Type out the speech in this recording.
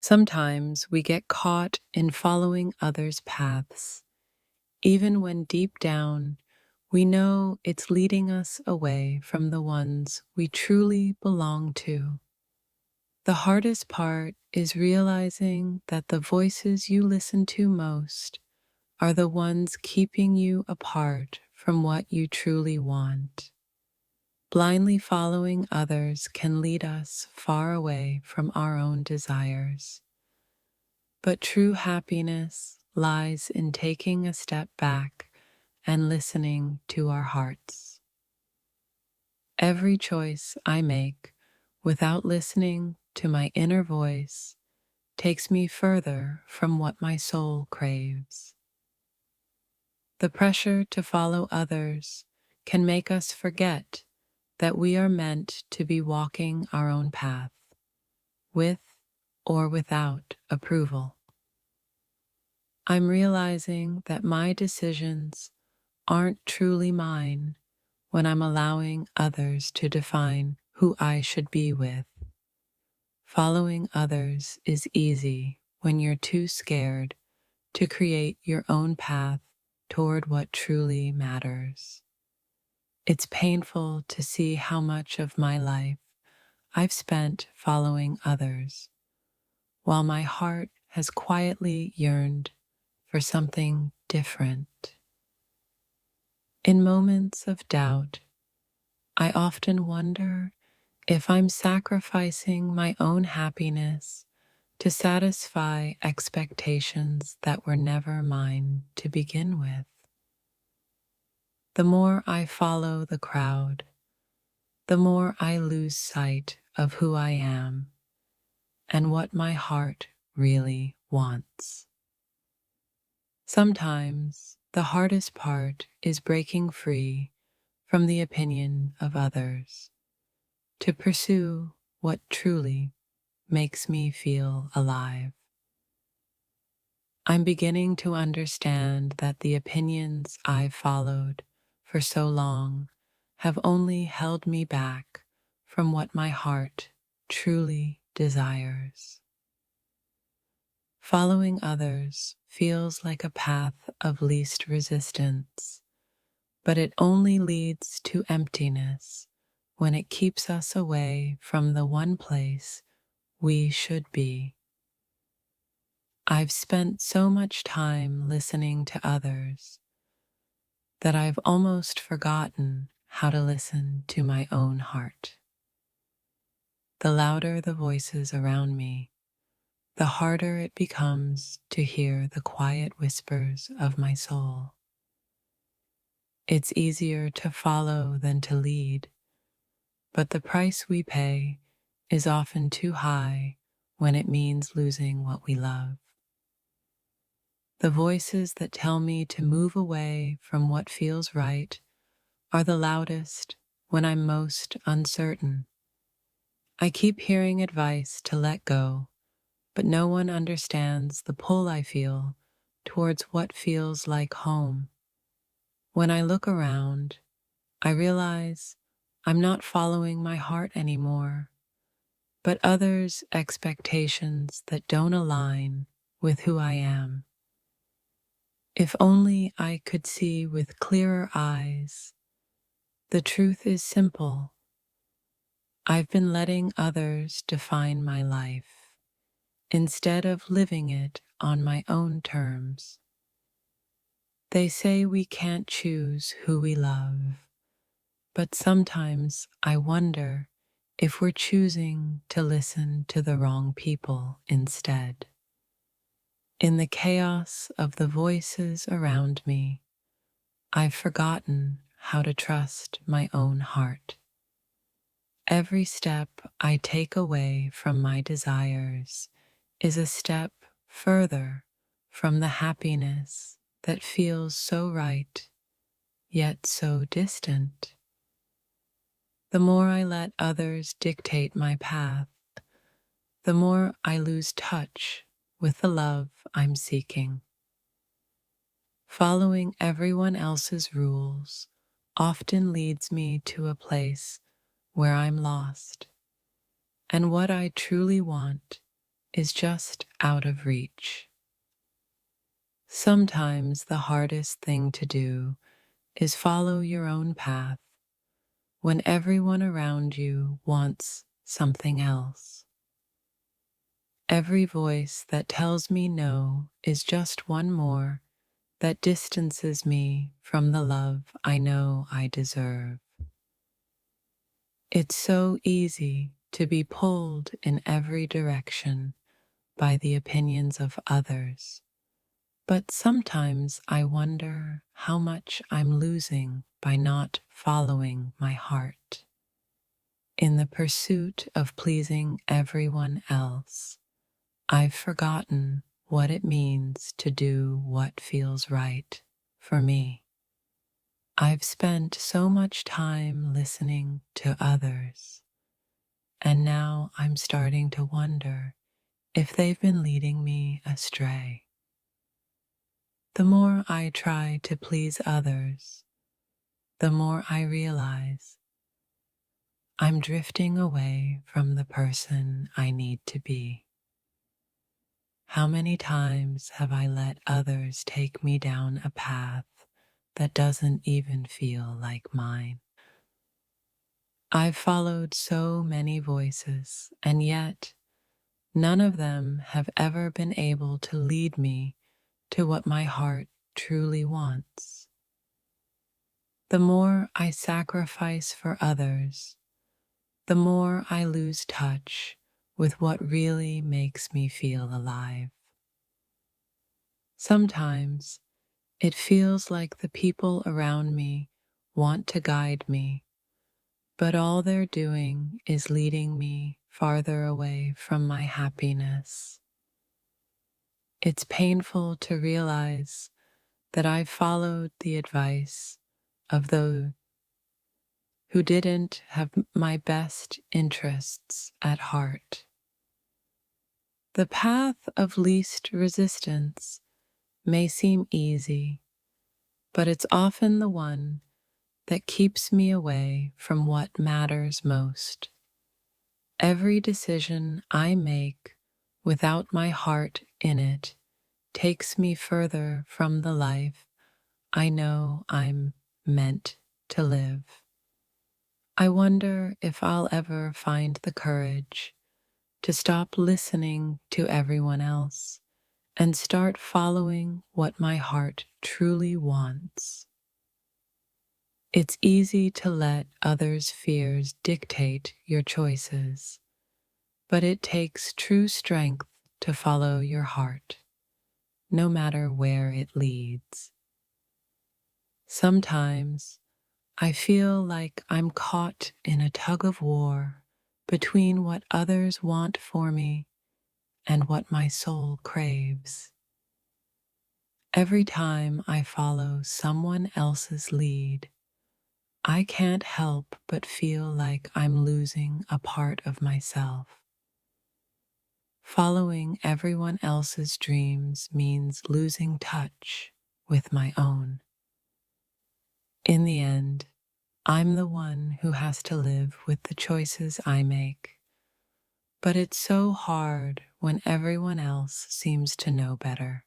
Sometimes we get caught in following others' paths, even when deep down we know it's leading us away from the ones we truly belong to. The hardest part is realizing that the voices you listen to most are the ones keeping you apart from what you truly want. Blindly following others can lead us far away from our own desires. But true happiness lies in taking a step back and listening to our hearts. Every choice I make without listening to my inner voice takes me further from what my soul craves. The pressure to follow others can make us forget that we are meant to be walking our own path, with or without approval. I'm realizing that my decisions aren't truly mine when I'm allowing others to define who I should be with. Following others is easy when you're too scared to create your own path toward what truly matters. It's painful to see how much of my life I've spent following others, while my heart has quietly yearned for something different. In moments of doubt, I often wonder if I'm sacrificing my own happiness to satisfy expectations that were never mine to begin with. The more I follow the crowd, the more I lose sight of who I am and what my heart really wants. Sometimes the hardest part is breaking free from the opinion of others to pursue what truly makes me feel alive. I'm beginning to understand that the opinions I've followed for so long have only held me back from what my heart truly desires. Following others feels like a path of least resistance, but it only leads to emptiness when it keeps us away from the one place we should be. I've spent so much time listening to others that I've almost forgotten how to listen to my own heart. The louder the voices around me, the harder it becomes to hear the quiet whispers of my soul. It's easier to follow than to lead, but the price we pay is often too high when it means losing what we love. The voices that tell me to move away from what feels right are the loudest when I'm most uncertain. I keep hearing advice to let go, but no one understands the pull I feel towards what feels like home. When I look around, I realize I'm not following my heart anymore, but others' expectations that don't align with who I am. If only I could see with clearer eyes. The truth is simple. I've been letting others define my life instead of living it on my own terms. They say we can't choose who we love, but sometimes I wonder if we're choosing to listen to the wrong people instead. In the chaos of the voices around me, I've forgotten how to trust my own heart. Every step I take away from my desires is a step further from the happiness that feels so right, yet so distant. The more I let others dictate my path, the more I lose touch with the love I'm seeking. Following everyone else's rules often leads me to a place where I'm lost, and what I truly want is just out of reach. Sometimes the hardest thing to do is follow your own path when everyone around you wants something else. Every voice that tells me no is just one more that distances me from the love I know I deserve. It's so easy to be pulled in every direction by the opinions of others, but sometimes I wonder how much I'm losing by not following my heart. In the pursuit of pleasing everyone else, I've forgotten what it means to do what feels right for me. I've spent so much time listening to others, and now I'm starting to wonder if they've been leading me astray. The more I try to please others, the more I realize I'm drifting away from the person I need to be. How many times have I let others take me down a path that doesn't even feel like mine? I've followed so many voices, and yet none of them have ever been able to lead me to what my heart truly wants. The more I sacrifice for others, the more I lose touch with what really makes me feel alive. Sometimes it feels like the people around me want to guide me, but all they're doing is leading me farther away from my happiness. It's painful to realize that I've followed the advice of those who didn't have my best interests at heart. The path of least resistance may seem easy, but it's often the one that keeps me away from what matters most. Every decision I make without my heart in it takes me further from the life I know I'm meant to live. I wonder if I'll ever find the courage to stop listening to everyone else and start following what my heart truly wants. It's easy to let others' fears dictate your choices, but it takes true strength to follow your heart, no matter where it leads. Sometimes I feel like I'm caught in a tug of war between what others want for me and what my soul craves. Every time I follow someone else's lead, I can't help but feel like I'm losing a part of myself. Following everyone else's dreams means losing touch with my own. In the end, I'm the one who has to live with the choices I make, but it's so hard when everyone else seems to know better.